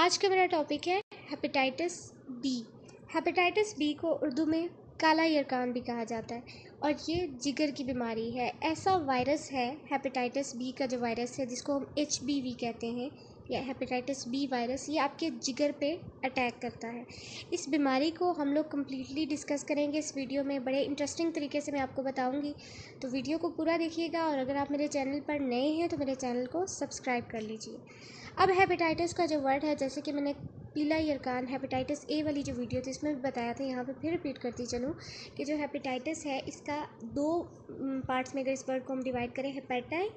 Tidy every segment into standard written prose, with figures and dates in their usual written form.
आज का मेरा टॉपिक है हेपेटाइटिस बी। हेपेटाइटिस बी को उर्दू में काला यरकान भी कहा जाता है और ये जिगर की बीमारी है। ऐसा वायरस है हेपेटाइटिस बी का जो वायरस है जिसको हम HBV कहते हैं या हेपेटाइटिस बी वायरस, ये आपके जिगर पे अटैक करता है। इस बीमारी को हम लोग कम्प्लीटली डिस्कस करेंगे इस वीडियो में, बड़े इंटरेस्टिंग तरीके से मैं आपको बताऊंगी, तो वीडियो को पूरा देखिएगा। और अगर आप मेरे चैनल पर नए हैं तो मेरे चैनल को सब्सक्राइब कर लीजिए। अब हेपेटाइटिस का जो वर्ड है, जैसे कि मैंने पीला यरकान हेपेटाइटिस ए वाली जो वीडियो थी इसमें भी बताया था, यहाँ पे फिर रिपीट करती चलूँ कि जो हेपेटाइटिस है इसका दो पार्ट्स में अगर इस वर्ड को हम डिवाइड करें, हेपेटाई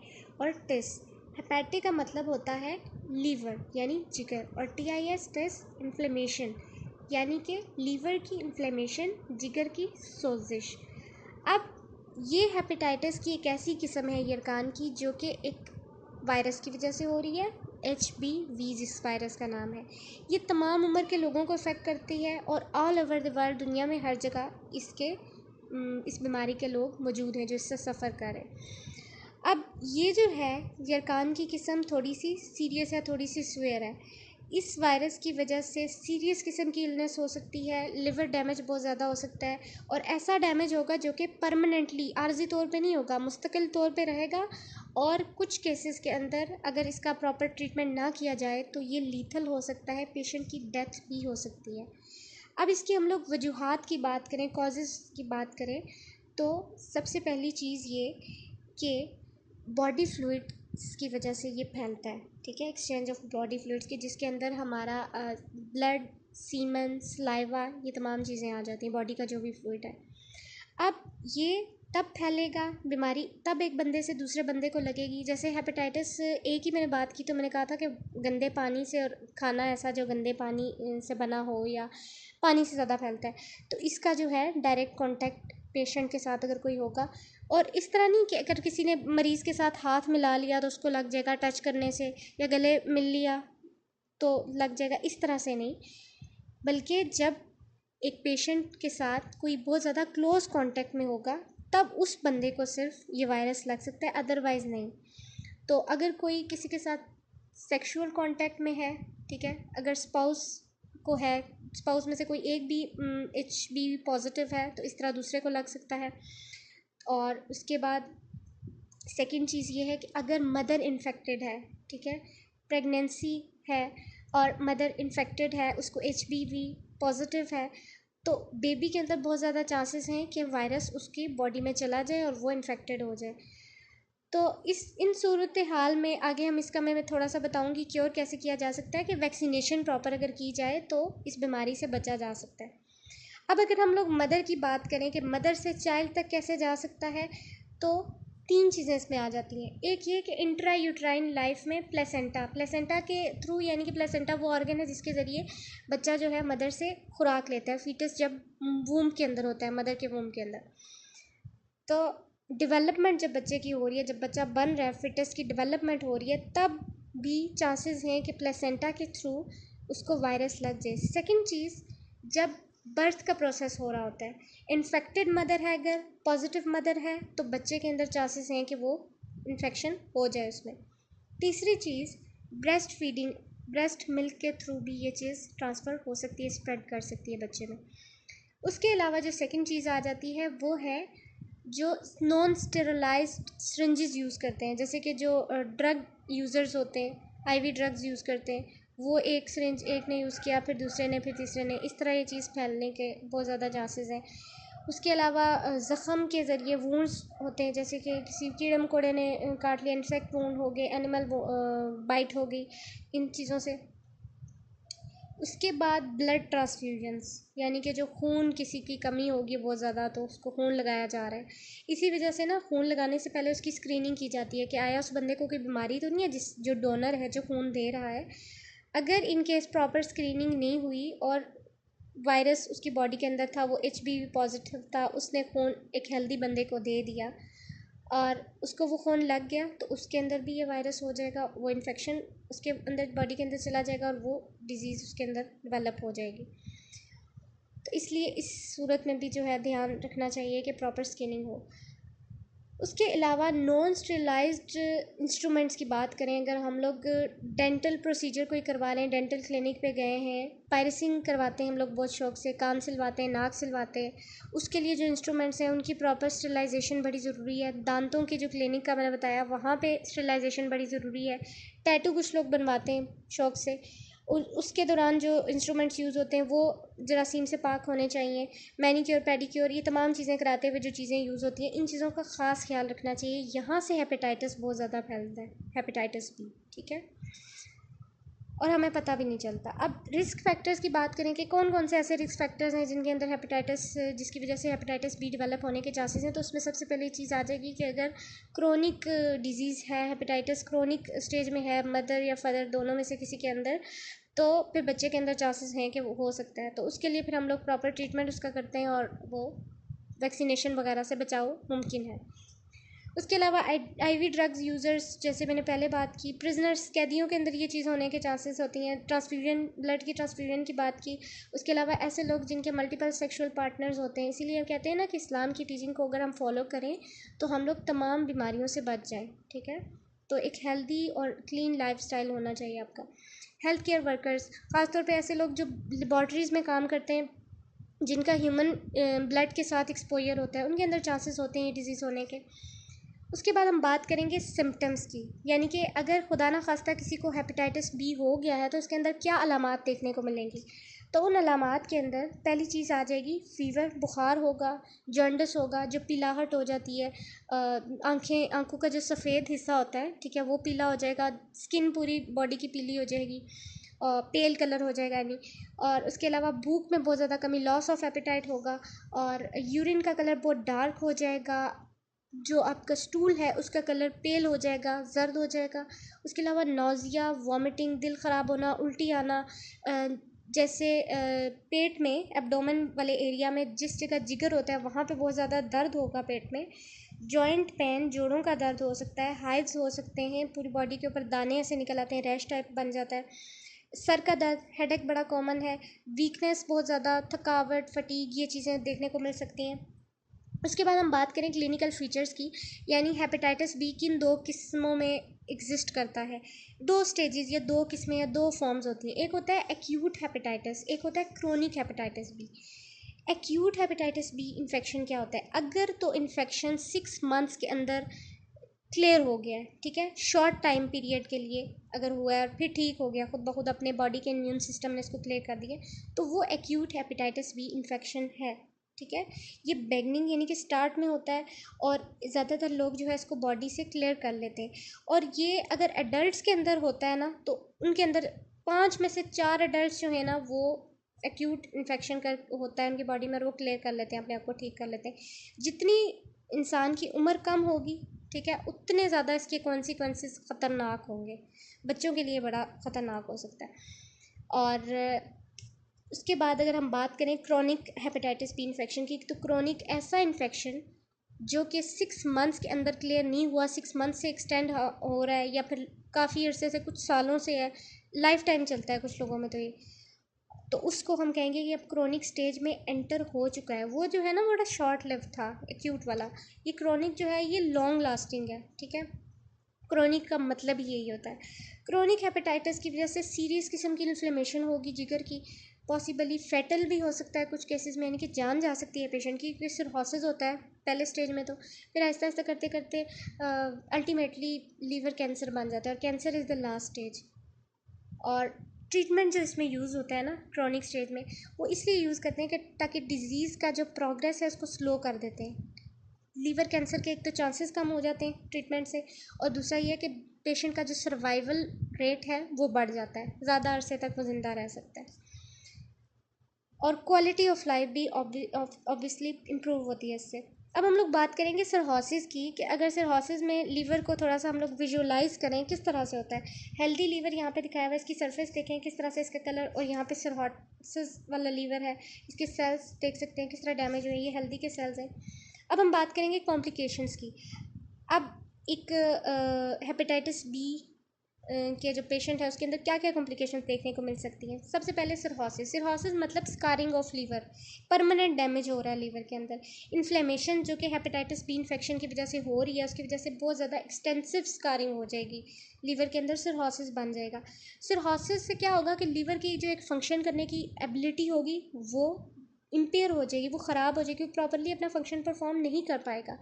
और टिस। हेपेटी का मतलब होता है लीवर यानी जिगर, और TIS टिस इन्फ्लेमेशन यानी कि लीवर की इन्फ्लेमेशन, जिगर की सोजिश। अब ये हेपेटाइटिस की एक ऐसी किस्म है यरकान की जो कि एक वायरस की वजह से हो रही है, HBV जिस वायरस का नाम है। ये तमाम उम्र के लोगों को इफ़ेक्ट करती है और ऑल ओवर द वर्ल्ड, दुनिया में हर जगह इस बीमारी के लोग मौजूद हैं जो इससे सफ़र कर रहे हैं। अब ये जो है यरकान की किस्म थोड़ी सी सीरियस है, थोड़ी सी स्वेयर है। इस वायरस की वजह से सीरियस किस्म की इलनेस हो सकती है, लिवर डैमेज बहुत ज़्यादा हो सकता है, और ऐसा डैमेज होगा जो कि परमानेंटली आर्जी तौर पे नहीं होगा, मुस्तकिल तौर पे रहेगा। और कुछ केसेस के अंदर अगर इसका प्रॉपर ट्रीटमेंट ना किया जाए तो ये लीथल हो सकता है, पेशेंट की डेथ भी हो सकती है। अब इसकी हम लोग वजूहात की बात करें, कॉजेज़ की बात करें, तो सबसे पहली चीज़ ये कि बॉडी फ्लूइड्स की वजह से ये फैलता है, ठीक है, एक्सचेंज ऑफ बॉडी फ्लूइड्स की, जिसके अंदर हमारा ब्लड, सीमन, सलाइवा, ये तमाम चीज़ें आ जाती हैं, बॉडी का जो भी फ्लूइड है। अब ये तब फैलेगा बीमारी, तब एक बंदे से दूसरे बंदे को लगेगी। जैसे हेपेटाइटिस ए की मैंने बात की तो मैंने कहा था कि गंदे पानी से, और खाना ऐसा जो गंदे पानी से बना हो या पानी से ज़्यादा फैलता है, तो इसका जो है डायरेक्ट कांटेक्ट पेशेंट के साथ अगर कोई होगा, और इस तरह नहीं कि अगर किसी ने मरीज़ के साथ हाथ मिला लिया तो उसको लग जाएगा टच करने से, या गले मिल लिया तो लग जाएगा, इस तरह से नहीं, बल्कि जब एक पेशेंट के साथ कोई बहुत ज़्यादा क्लोज़ कांटेक्ट में होगा तब उस बंदे को सिर्फ ये वायरस लग सकता है, अदरवाइज़ नहीं। तो अगर कोई किसी के साथ सेक्सुअल कांटेक्ट में है, ठीक है, अगर स्पाउस को है, स्पाउस में से कोई एक भी HBV पॉजिटिव है तो इस तरह दूसरे को लग सकता है। और उसके बाद सेकंड चीज़ ये है कि अगर मदर इन्फेक्टेड है, ठीक है, प्रेगनेंसी है और मदर इन्फेक्टेड है, उसको HBV पॉजिटिव है, तो बेबी के अंदर बहुत ज़्यादा चांसेस हैं कि वायरस उसकी बॉडी में चला जाए और वो इन्फेक्टेड हो जाए। तो इन सूरत हाल में आगे हम इसका मैं थोड़ा सा बताऊंगी क्योर कैसे किया जा सकता है, कि वैक्सीनेशन प्रॉपर अगर की जाए तो इस बीमारी से बचा जा सकता है। अब अगर हम लोग मदर की बात करें कि मदर से चाइल्ड तक कैसे जा सकता है, तो तीन चीज़ें इसमें आ जाती हैं। एक ये कि इंट्रा यूट्राइन लाइफ में प्लेसेंटा के थ्रू, यानी कि प्लेसेंटा वो ऑर्गन है जिसके ज़रिए बच्चा जो है मदर से खुराक लेता है, फीटस जब वूम के अंदर होता है, मदर के वूम के अंदर। तो डेवलपमेंट जब बच्चे की हो रही है, जब बच्चा बन रहा है, फिटस की डेवलपमेंट हो रही है, तब भी चांसेस हैं कि प्लेसेंटा के थ्रू उसको वायरस लग जाए। सेकंड चीज़, जब बर्थ का प्रोसेस हो रहा होता है, इन्फेक्टेड मदर है, अगर पॉजिटिव मदर है तो बच्चे के अंदर चांसेस हैं कि वो इन्फेक्शन हो जाए उसमें। तीसरी चीज़, ब्रेस्ट फीडिंग, ब्रेस्ट मिल्क के थ्रू भी ये चीज़ ट्रांसफ़र हो सकती है, स्प्रेड कर सकती है बच्चे में। उसके अलावा जो सेकंड चीज़ आ जाती है वो है जो नॉन स्टेरलाइज्ड सिरिंजेस यूज़ करते हैं, जैसे कि जो ड्रग यूज़र्स होते हैं, IV ड्रग्स यूज़ करते हैं, वो एक सिरिंज एक ने यूज़ किया, फिर दूसरे ने, फिर तीसरे ने, इस तरह ये चीज़ फैलने के बहुत ज़्यादा चांसेस हैं। उसके अलावा ज़ख़म के ज़रिए वूंड्स होते हैं, जैसे कि किसी कीड़े मकोड़े ने काट लिया, इंसेक्ट वूंड हो गए, एनिमल बाइट हो गई, इन चीज़ों से। उसके बाद ब्लड ट्रांसफ्यूजन्स, यानी कि जो खून किसी की कमी होगी बहुत ज़्यादा तो उसको खून लगाया जा रहा है। इसी वजह से ना खून लगाने से पहले उसकी स्क्रीनिंग की जाती है कि आया उस बंदे को कोई बीमारी तो नहीं है, जिस जो डोनर है, जो खून दे रहा है। अगर इन केस प्रॉपर स्क्रीनिंग नहीं हुई और वायरस उसकी बॉडी के अंदर था, वो HBV पॉजिटिव था, उसने खून एक हेल्दी बंदे को दे दिया और उसको वो खून लग गया, तो उसके अंदर भी ये वायरस हो जाएगा, वो इन्फेक्शन उसके अंदर बॉडी के अंदर चला जाएगा और वो डिज़ीज़ उसके अंदर डेवलप हो जाएगी। तो इसलिए इस सूरत में भी जो है ध्यान रखना चाहिए कि प्रॉपर स्क्रीनिंग हो। उसके अलावा नॉन स्टेरिलाइज्ड इंस्ट्रूमेंट्स की बात करें, अगर हम लोग डेंटल प्रोसीजर कोई करवा रहे हैं, डेंटल क्लिनिक पे गए हैं, पायरसिंग करवाते हैं हम लोग बहुत शौक से, कान सिलवाते हैं, नाक सिलवाते हैं, उसके लिए जो इंस्ट्रूमेंट्स हैं उनकी प्रॉपर स्टेरिलाइजेशन बड़ी ज़रूरी है। दांतों की जो क्लिनिक का मैंने बताया वहाँ पे स्टेरिलाइजेशन बड़ी ज़रूरी है। टैटू कुछ लोग बनवाते हैं शौक से, उसके दौरान जो इंस्ट्रूमेंट्स यूज़ होते हैं वो जरासीम से पाक होने चाहिए। मैनीक्योर पेडिक्योर ये तमाम चीज़ें कराते हुए जो चीज़ें यूज़ होती हैं, इन चीज़ों का ख़ास ख्याल रखना चाहिए। यहाँ से हेपेटाइटिस बहुत ज़्यादा फैलता है, हेपेटाइटिस बी, ठीक है, और हमें पता भी नहीं चलता। अब रिस्क फैक्टर्स की बात करें कि कौन कौन से ऐसे रिस्क फैक्टर्स हैं जिनके अंदर हेपेटाइटिस, जिसकी वजह से हेपेटाइटिस बी डेवलप होने के चांसेस हैं, तो उसमें सबसे पहले चीज़ आ जाएगी कि अगर क्रोनिक डिजीज़ है, हेपेटाइटिस क्रोनिक स्टेज में है, मदर या फादर दोनों में से किसी के अंदर, तो फिर बच्चे के अंदर चांसेस हैं कि वो हो सकता है। तो उसके लिए फिर हम लोग प्रॉपर ट्रीटमेंट उसका करते हैं और वो वैक्सीनेशन वगैरह से बचाव मुमकिन है। उसके अलावा आईवी ड्रग्स यूज़र्स, जैसे मैंने पहले बात की, प्रिजनर्स, कैदियों के अंदर ये चीज़ होने के चांसेस होती हैं। ट्रांसफ्यूजन, ब्लड की ट्रांसफ्यूजन की बात की। उसके अलावा ऐसे लोग जिनके मल्टीपल सेक्सुअल पार्टनर्स होते हैं, इसीलिए कहते हैं ना कि इस्लाम की टीचिंग को अगर हम फॉलो करें तो हम लोग तमाम बीमारियों से बच जाएँ, ठीक है। तो एक हेल्दी और क्लीन लाइफस्टाइल होना चाहिए आपका। हेल्थ केयर वर्कर्स, ख़ासतौर पे ऐसे लोग जो लेबॉर्ट्रीज़ में काम करते हैं, जिनका ह्यूमन ब्लड के साथ एक्सपोजर होता है, उनके अंदर चांसेस होते हैं ये डिज़ीज़ होने के। उसके बाद हम बात करेंगे सिम्टम्स की, यानी कि अगर खुदा ना खास्ता किसी को हेपेटाइटिस बी हो गया है तो उसके अंदर क्या अलामात देखने को मिलेंगी। तो उन अलामात के अंदर पहली चीज़ आ जाएगी फीवर, बुखार होगा, जॉन्डिस होगा, जो पीलाहट हो जाती है, आंखों का जो सफ़ेद हिस्सा होता है, ठीक है, वो पीला हो जाएगा, स्किन पूरी बॉडी की पीली हो जाएगी, और पेल कलर हो जाएगा यानी। और उसके अलावा भूख में बहुत ज़्यादा कमी, लॉस ऑफ एपेटाइट होगा, और यूरिन का कलर बहुत डार्क हो जाएगा, जो आपका स्टूल है उसका कलर पेल हो जाएगा, जर्द हो जाएगा। उसके अलावा नौजिया, वॉमिटिंग, दिल ख़राब होना, उल्टी आना, जैसे पेट में एब्डोमेन वाले एरिया में जिस जगह जिगर होता है वहाँ पे बहुत ज़्यादा दर्द होगा पेट में। जॉइंट पेन, जोड़ों का दर्द हो सकता है, हाइव्स हो सकते हैं, पूरी बॉडी के ऊपर दाने ऐसे निकल आते हैं, रैश टाइप बन जाता है। सर का दर्द, हेडेक बड़ा कॉमन है, वीकनेस बहुत ज़्यादा, थकावट, फटीग, ये चीज़ें देखने को मिल सकती हैं। उसके बाद हम बात करें क्लिनिकल फीचर्स की, यानी हेपेटाइटिस बी किन दो किस्मों में एग्जिस्ट करता है। दो स्टेजेस या दो किस्में या दो फॉर्म्स होती हैं। एक होता है एक्यूट हेपेटाइटिस, एक होता है chronic hepatitis B. Acute hepatitis B infection क्या होता है, अगर तो इन्फेक्शन 6 मंथ्स के अंदर क्लियर हो गया है, ठीक है, शॉर्ट टाइम पीरियड के लिए अगर हुआ है और फिर ठीक हो गया खुद ब खुद, अपने बॉडी के इम्यून सिस्टम ने इसको क्लियर कर दिया, तो वो एक्यूट हेपेटाइटिस बी इन्फेक्शन है, ठीक है। ये बेगनिंग यानी कि स्टार्ट में होता है और ज़्यादातर लोग जो है इसको बॉडी से क्लियर कर लेते हैं। और ये अगर एडल्ट्स के अंदर होता है ना, तो उनके अंदर 5 में से 4 एडल्ट्स जो है ना वो एक्यूट इन्फेक्शन कर होता है उनकी बॉडी में और वो क्लियर कर लेते हैं, अपने आप को ठीक कर लेते हैं। जितनी इंसान की उम्र कम होगी, ठीक है, उतने ज़्यादा इसके कॉन्सिक्वेंसेस ख़तरनाक होंगे, बच्चों के लिए बड़ा ख़तरनाक हो सकता है। और उसके बाद अगर हम बात करें क्रोनिक हेपेटाइटिस बी इन्फेक्शन की, तो क्रोनिक ऐसा इन्फेक्शन जो कि 6 मंथ्स के अंदर क्लियर नहीं हुआ, 6 मंथ से एक्सटेंड हो रहा है, या फिर काफ़ी अरसे से, कुछ सालों से है, लाइफ टाइम चलता है कुछ लोगों में, तो उसको हम कहेंगे कि अब क्रोनिक स्टेज में एंटर हो चुका है। वो जो है ना बड़ा शॉर्ट लिव था एक्यूट वाला, ये क्रोनिक जो है ये लॉन्ग लास्टिंग है, ठीक है। क्रोनिक का मतलब ही यही होता है। क्रोनिक हेपेटाइटिस की वजह से सीरियस किस्म की इन्फ्लेमेशन होगी जिगर की, पॉसिबली फेटल भी हो सकता है कुछ केसेस में, यानी कि जान जा सकती है पेशेंट की, क्योंकि सिरहोसिस होता है पहले स्टेज में, तो फिर आहिस्ता आहिस्ता करते करते अल्टीमेटली लीवर कैंसर बन जाता है, और cancer is the last stage. और ट्रीटमेंट जो इसमें यूज़ होता है ना क्रोनिक स्टेज में, वो इसलिए यूज़ करते हैं कि ताकि डिज़ीज़ का जो प्रोग्रेस है उसको स्लो कर देते हैं। लीवर कैंसर के एक तो चांसेस कम हो जाते हैं ट्रीटमेंट से, और दूसरा ये है कि पेशेंट का जो सर्वाइवल रेट है वो बढ़ जाता है, ज़्यादा अरसे तक वो ज़िंदा रह सकता है, और क्वालिटी ऑफ लाइफ भी ऑब्वियसली इम्प्रूव होती है इससे। अब हम लोग बात करेंगे सिरहोसिस की, कि अगर सिरहोसिस में लीवर को थोड़ा सा हम लोग विजुअलाइज करें किस तरह से होता है। हेल्दी लीवर यहाँ पे दिखाया हुआ है, इसकी सरफेस देखें किस तरह से इसका कलर, और यहाँ पे सिरहोसिस वाला लीवर है, इसके सेल्स देख सकते हैं किस तरह डैमेज हुए, ये हेल्दी के सेल्स हैं। अब हम बात करेंगे कॉम्प्लिकेशंस की। अब एक हेपेटाइटिस बी के जो पेशेंट है उसके अंदर क्या क्या कॉम्प्लिकेशन देखने को मिल सकती हैं। सबसे पहले सिरहोसिस। सिरहोसिस मतलब scarring of liver, permanent damage हो रहा है लीवर के अंदर। इन्फ्लेमेशन जो कि हेपेटाइटिस बी इन्फेक्शन की वजह से हो रही है, उसकी वजह से बहुत ज़्यादा एक्सटेंसिव स्कारिंग हो जाएगी लीवर के अंदर, सिरहोसिस बन जाएगा। सिरहोसिस से क्या होगा कि लीवर की जो एक फंक्शन करने की एबिलिटी होगी वो इम्पेयर हो जाएगी, वो ख़राब हो जाएगी, वो प्रॉपरली अपना फंक्शन परफॉर्म नहीं कर पाएगा।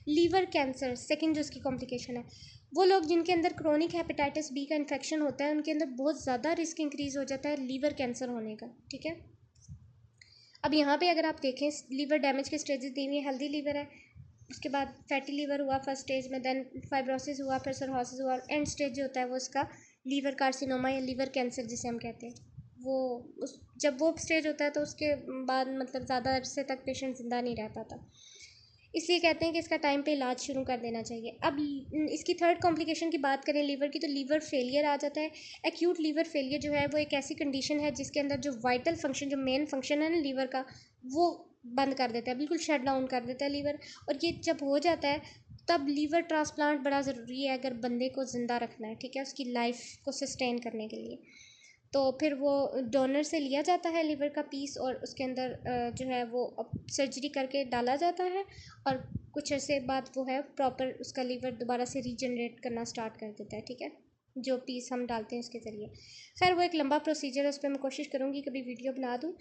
लीवर कैंसर सेकंड जो उसकी कॉम्प्लिकेशन है। वो लोग जिनके अंदर क्रोनिक हेपेटाइटिस बी का इन्फेक्शन होता है उनके अंदर बहुत ज़्यादा रिस्क इंक्रीज़ हो जाता है लीवर कैंसर होने का, ठीक है। अब यहाँ पे अगर आप देखें लीवर डैमेज के स्टेजेस दी हुई है, हेल्दी लीवर है, उसके बाद फैटी लीवर हुआ फर्स्ट स्टेज में, देन फाइब्रोसिस हुआ, फिर सिरहोसिस हुआ, और एंड स्टेज जो होता है वो इसका लीवर कार्सिनोमा या लीवर कैंसर जिसे हम कहते हैं, वो उस जब वो स्टेज होता है तो उसके बाद मतलब ज़्यादा अरसे तक पेशेंट ज़िंदा नहीं रह पाता, इसलिए कहते हैं कि इसका टाइम पे इलाज शुरू कर देना चाहिए। अब इसकी थर्ड कॉम्प्लिकेशन की बात करें लीवर की, तो लीवर फेलियर आ जाता है। एक्यूट लीवर फेलियर जो है वो एक ऐसी कंडीशन है जिसके अंदर जो वाइटल फंक्शन, जो मेन फंक्शन है ना लीवर का, वो बंद कर देता है, बिल्कुल शट डाउन कर देता है लीवर। और ये जब हो जाता है तब लीवर ट्रांसप्लांट बड़ा ज़रूरी है अगर बंदे को ज़िंदा रखना है, ठीक है, उसकी लाइफ को सस्टेन करने के लिए। तो फिर वो डोनर से लिया जाता है लीवर का पीस और उसके अंदर जो है वो सर्जरी करके डाला जाता है, और कुछ अर्से बाद वो है प्रॉपर उसका लीवर दोबारा से रीजनरेट करना स्टार्ट कर देता है, ठीक है, जो पीस हम डालते हैं उसके ज़रिए। खैर वो एक लंबा प्रोसीजर है, उस पर मैं कोशिश करूँगी कभी वीडियो बना दूँ।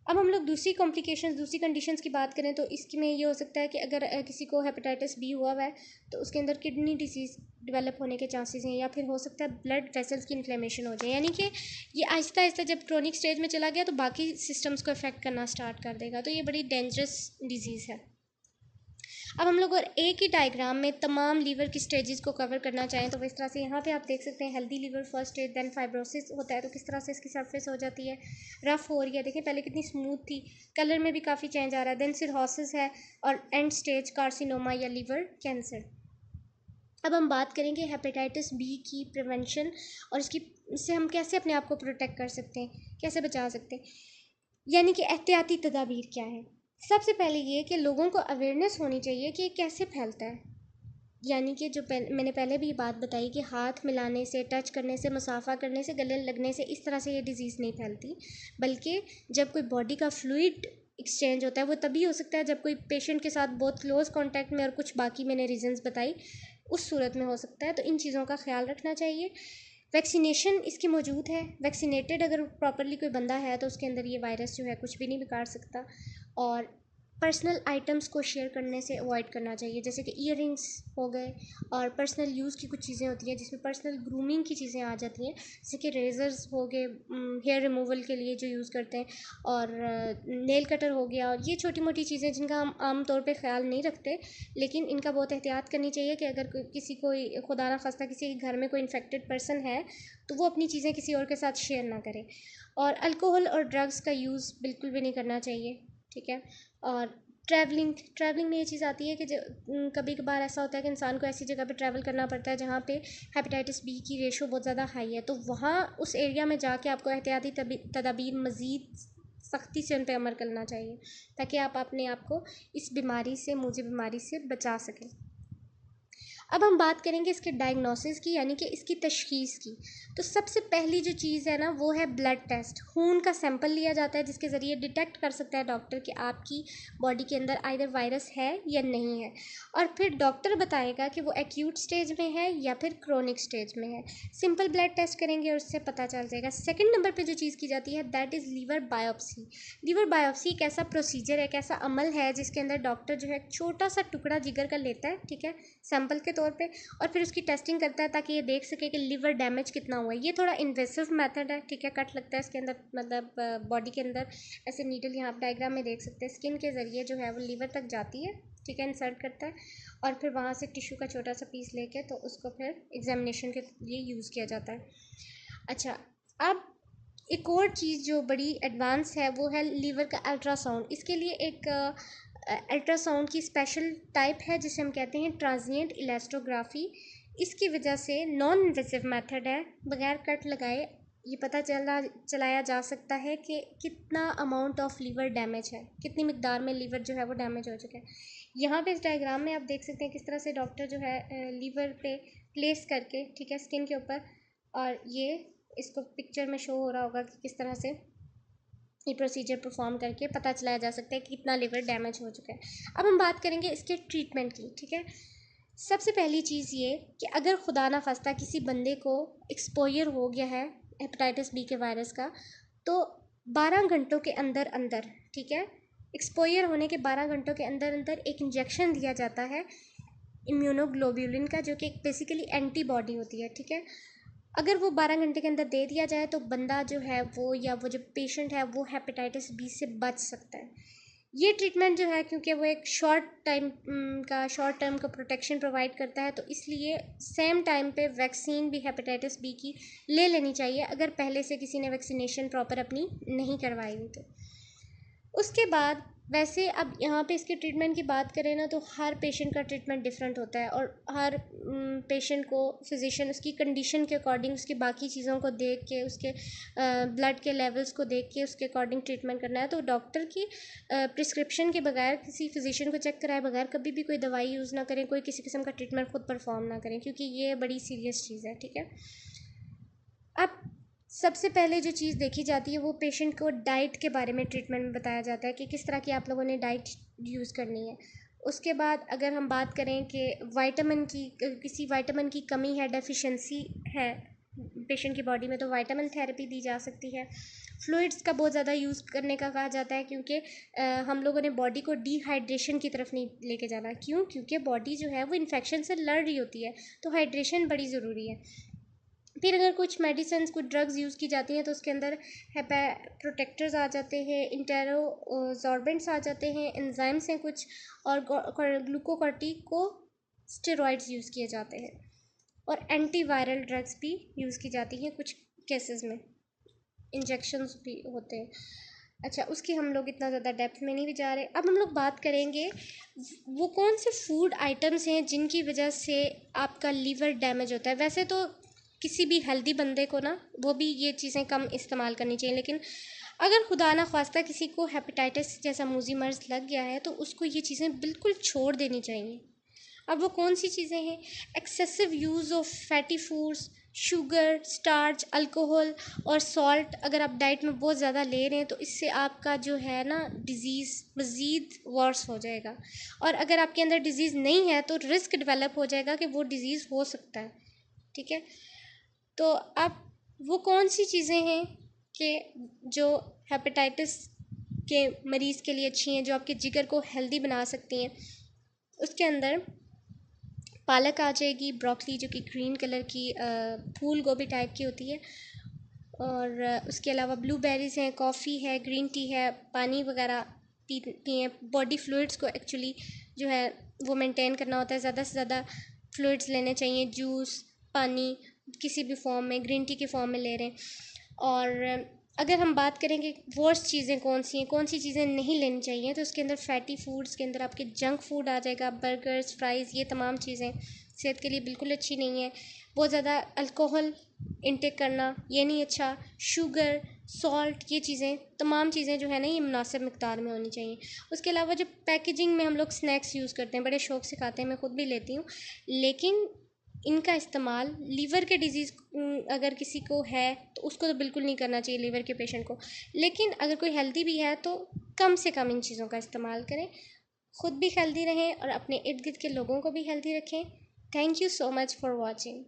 अब हम लोग दूसरी कॉम्प्लिकेशंस, दूसरी कंडीशंस की बात करें तो इसमें ये हो सकता है कि अगर किसी को हेपेटाइटिस बी हुआ है तो उसके अंदर किडनी डिसीज़ डेवलप होने के चांसेस हैं, या फिर हो सकता है ब्लड वेसल्स की इन्फ्लेमेशन हो जाए, यानी कि ये आहिस्ता आहिस्ता जब क्रोनिक स्टेज में चला गया तो बाकी सिस्टम्स को अफेक्ट करना स्टार्ट कर देगा, तो ये बड़ी डेंजरस डिजीज़ है। अब हम लोग और एक ही डायग्राम में तमाम लीवर की स्टेजेस को कवर करना चाहें तो इस तरह से यहाँ पे आप देख सकते हैं healthy liver first stage, then fibrosis होता है तो किस तरह से इसकी सरफेस हो जाती है, रफ़ हो रही है, देखिए पहले कितनी स्मूथ थी, कलर में भी काफ़ी चेंज आ रहा है, देन सिरहोसिस है, और एंड स्टेज कार्सिनोमा या लीवर कैंसर। अब हम बात करेंगे हेपेटाइटिस बी की प्रिवेंशन और इससे हम कैसे अपने आप को प्रोटेक्ट कर सकते हैं, कैसे बचा सकते हैं, यानी कि एहतियाती तदाबीर क्या है। सबसे पहले ये कि लोगों को अवेयरनेस होनी चाहिए कि ये कैसे फैलता है, यानी कि जो मैंने पहले भी ये बात बताई कि हाथ मिलाने से, टच करने से, मुसाफा करने से, गले लगने से इस तरह से ये डिज़ीज़ नहीं फैलती, बल्कि जब कोई बॉडी का फ्लूइड एक्सचेंज होता है वो तभी हो सकता है जब कोई पेशेंट के साथ बहुत क्लोज कांटेक्ट में, और कुछ बाकी मैंने रीजंस बताई, उस सूरत में हो सकता है। तो इन चीज़ों का ख्याल रखना चाहिए। वैक्सीनेशन इसकी मौजूद है, वैक्सीनेटेड अगर प्रॉपरली कोई बंदा है तो उसके अंदर ये वायरस जो है कुछ भी नहीं बिगाड़ सकता। और पर्सनल आइटम्स को शेयर करने से अवॉइड करना चाहिए, जैसे कि ईयरिंग्स हो गए, और पर्सनल यूज़ की कुछ चीज़ें होती हैं जिसमें पर्सनल ग्रूमिंग की चीज़ें आ जाती हैं, जैसे कि रेज़र्स हो गए हेयर रिमूवल के लिए जो यूज़ करते हैं, और नेल कटर हो गया, और ये छोटी मोटी चीज़ें जिनका हम आम तौर पे ख्याल नहीं रखते, लेकिन इनका बहुत एहतियात करनी चाहिए कि अगर किसी कोई खुदा ना खास्ता किसी के घर में कोई इन्फेक्टेड पर्सन है तो वो अपनी चीज़ें किसी और के साथ शेयर ना करे। और अल्कोहल और ड्रग्स का यूज़ बिल्कुल भी नहीं करना चाहिए, ठीक है। और ट्रैवलिंग में ये चीज़ आती है कि कभी कभार ऐसा होता है कि इंसान को ऐसी जगह पे ट्रैवल करना पड़ता है जहाँ पे हेपेटाइटिस बी की रेशो बहुत ज़्यादा हाई है, तो वहाँ उस एरिया में जाके आपको एहतियाती तदाबीर मज़ीद सख्ती से उन पर अमल करना चाहिए, ताकि आप अपने आप को इस बीमारी से, मुझे बीमारी से बचा सकें। अब हम बात करेंगे इसके डायग्नोसिस की, यानी कि इसकी तशखीस की। तो सबसे पहली जो चीज़ है ना वो है ब्लड टेस्ट। खून का सैंपल लिया जाता है जिसके ज़रिए डिटेक्ट कर सकता है डॉक्टर कि आपकी बॉडी के अंदर आइदर वायरस है या नहीं है, और फिर डॉक्टर बताएगा कि वो एक्यूट स्टेज में है या फिर क्रोनिक स्टेज में है। सिंपल ब्लड टेस्ट करेंगे और उससे पता चल जाएगा। सेकेंड नंबर पर जो चीज़ की जाती है that is liver biopsy. Liver biopsy एक ऐसा प्रोसीजर है, एक ऐसा अमल है जिसके अंदर डॉक्टर जो है एक छोटा सा टुकड़ा जिगर का लेता है, ठीक है, सैंपल के तौर पे, और फिर उसकी टेस्टिंग करता है ताकि ये देख सके कि लिवर डैमेज कितना हुआ है। ये थोड़ा इन्वेसिव मेथड है, ठीक है, कट लगता है इसके अंदर, मतलब बॉडी के अंदर ऐसे नीडल, यहाँ आप डायग्राम में देख सकते हैं, स्किन के ज़रिए जो है वो लीवर तक जाती है, ठीक है, इंसर्ट करता है, और फिर वहाँ से टिश्यू का छोटा सा पीस लेके तो उसको फिर एग्जामिनेशन के लिए यूज़ किया जाता है। अच्छा, अब एक और चीज़ जो बड़ी एडवांस है वो है लीवर का अल्ट्रासाउंड। इसके लिए एक अल्ट्रासाउंड की स्पेशल टाइप है जिसे हम कहते हैं ट्रांजिएंट इलेस्टोग्राफी। इसकी वजह से नॉन इन्वेसिव मेथड है, बगैर कट लगाए ये पता चलाया जा सकता है कि कितना अमाउंट ऑफ लीवर डैमेज है, कितनी मिकदार में लीवर जो है वो डैमेज हो चुका है। यहाँ पे इस डायग्राम में आप देख सकते हैं किस तरह से डॉक्टर जो है लीवर पे प्लेस करके, ठीक है, स्किन के ऊपर, और ये इसको पिक्चर में शो हो रहा होगा कि किस तरह से ये प्रोसीजर परफॉर्म करके पता चलाया जा सकता है कि कितना लिवर डैमेज हो चुका है। अब हम बात करेंगे इसके ट्रीटमेंट की, ठीक है। सबसे पहली चीज़ ये कि अगर खुदा ना खास्ता किसी बंदे को एक्सपोजर हो गया है हेपेटाइटिस बी के वायरस का, तो 12 घंटों के अंदर अंदर, ठीक है, एक्सपोजर होने के 12 घंटों के अंदर अंदर एक इंजेक्शन दिया जाता है इम्यूनोग्लोब्यूलिन का, जो कि बेसिकली एंटीबॉडी होती है, ठीक है। अगर वो 12 घंटे के अंदर दे दिया जाए तो बंदा जो है वो, या वो जो पेशेंट है वो हेपेटाइटिस बी से बच सकता है। ये ट्रीटमेंट जो है, क्योंकि वो एक शॉर्ट टर्म का प्रोटेक्शन प्रोवाइड करता है, तो इसलिए सेम टाइम पे वैक्सीन भी हेपेटाइटिस बी की ले लेनी चाहिए अगर पहले से किसी ने वैक्सीनेशन प्रॉपर अपनी नहीं करवाई हुई। तो उसके बाद वैसे अब यहाँ पे इसके ट्रीटमेंट की बात करें ना, तो हर पेशेंट का ट्रीटमेंट डिफरेंट होता है, और हर पेशेंट को फिजिशियन उसकी कंडीशन के अकॉर्डिंग, उसकी बाकी चीज़ों को देख के, उसके ब्लड के लेवल्स को देख के उसके अकॉर्डिंग ट्रीटमेंट करना है। तो डॉक्टर की प्रिस्क्रिप्शन के बगैर, किसी फिजिशियन को चेक कराए बगैर कभी भी कोई दवाई यूज़ ना करें, कोई किसी किस्म का ट्रीटमेंट खुद परफॉर्म ना करें, क्योंकि ये बड़ी सीरियस चीज़ है, ठीक है। अब सबसे पहले जो चीज़ देखी जाती है वो पेशेंट को डाइट के बारे में ट्रीटमेंट में बताया जाता है कि किस तरह की आप लोगों ने डाइट यूज़ करनी है। उसके बाद अगर हम बात करें कि किसी विटामिन की कमी है, डेफिशिएंसी है पेशेंट की बॉडी में, तो विटामिन थेरेपी दी जा सकती है। फ्लूइड्स का बहुत ज़्यादा यूज़ करने का कहा जाता है, क्योंकि हम लोगों ने बॉडी को डिहाइड्रेशन की तरफ नहीं लेके जाना। क्यों? क्योंकि बॉडी जो है वो इन्फेक्शन से लड़ रही होती है, तो हाइड्रेशन बड़ी ज़रूरी है। फिर अगर कुछ मेडिसिन, कुछ ड्रग्स यूज़ की जाती हैं तो उसके अंदर प्रोटेक्टर्स आ जाते हैं, इंटेरोजॉर्बेंट्स आ जाते हैं, एंजाइम्स हैं कुछ, और ग्लूकोकॉर्टिको स्टेरॉइड्स यूज़ किए जाते हैं, और एंटीवायरल ड्रग्स भी यूज़ की जाती हैं कुछ केसेस में, इंजेक्शंस भी होते हैं। अच्छा, उसकी हम लोग इतना ज़्यादा डेप्थ में नहीं भी जा रहे। अब हम लोग बात करेंगे वो कौन से फूड आइटम्स हैं जिनकी वजह से आपका लीवर डैमेज होता है। वैसे तो किसी भी हेल्दी बंदे को ना, वो भी ये चीज़ें कम इस्तेमाल करनी चाहिए, लेकिन अगर खुदा ना ख्वास्ता किसी को हेपेटाइटिस जैसा मूजी मर्ज लग गया है तो उसको ये चीज़ें बिल्कुल छोड़ देनी चाहिए। अब वो कौन सी चीज़ें हैं? Excessive use of fatty foods, sugar, starch, alcohol और सॉल्ट अगर आप डाइट में बहुत ज़्यादा ले रहे हैं तो इससे आपका जो है ना डिज़ीज़ मज़ीद वर्स हो जाएगा, और अगर आपके अंदर डिज़ीज़ नहीं है तो रिस्क डेवलप हो जाएगा कि वो डिज़ीज़ हो सकता है, ठीक है। तो अब वो कौन सी चीज़ें हैं कि जो हेपेटाइटिस के मरीज़ के लिए अच्छी हैं, जो आपके जिगर को हेल्दी बना सकती हैं? उसके अंदर पालक आ जाएगी, ब्रोकली जो कि ग्रीन कलर की फूल गोभी टाइप की होती है, और उसके अलावा ब्लूबेरीज़ हैं, कॉफ़ी है, ग्रीन टी है, पानी वगैरह पिए। बॉडी फ्लूइड्स को एक्चुअली जो है वो मेंटेन करना होता है, ज़्यादा से ज़्यादा फ्लूइड्स लेने चाहिए, जूस, पानी किसी भी फॉर्म में, ग्रीन टी के फॉर्म में ले रहे हैं। और अगर हम बात करें कि वर्स्ट चीज़ें कौन सी हैं, कौन सी चीज़ें नहीं लेनी चाहिए, तो उसके अंदर फैटी फूड्स के अंदर आपके जंक फूड आ जाएगा, बर्गर्स, फ्राइज़, ये तमाम चीज़ें सेहत के लिए बिल्कुल अच्छी नहीं है। बहुत ज़्यादा अल्कोहल इंटेक करना ये नहीं अच्छा, शुगर, सॉल्ट, ये चीज़ें, तमाम चीज़ें जो है ना ये मुनासिब मिक़दार में होनी चाहिए। उसके अलावा जो पैकेजिंग में हम लोग स्नैक्स यूज़ करते हैं, बड़े शौक़ से खाते हैं, मैं ख़ुद भी लेती हूँ, लेकिन इनका इस्तेमाल लीवर के डिज़ीज़ अगर किसी को है तो उसको तो बिल्कुल नहीं करना चाहिए, लीवर के पेशेंट को। लेकिन अगर कोई हेल्दी भी है तो कम से कम इन चीज़ों का इस्तेमाल करें, ख़ुद भी हेल्दी रहें और अपने इर्द गिर्द के लोगों को भी हेल्दी रखें। Thank you so much for watching.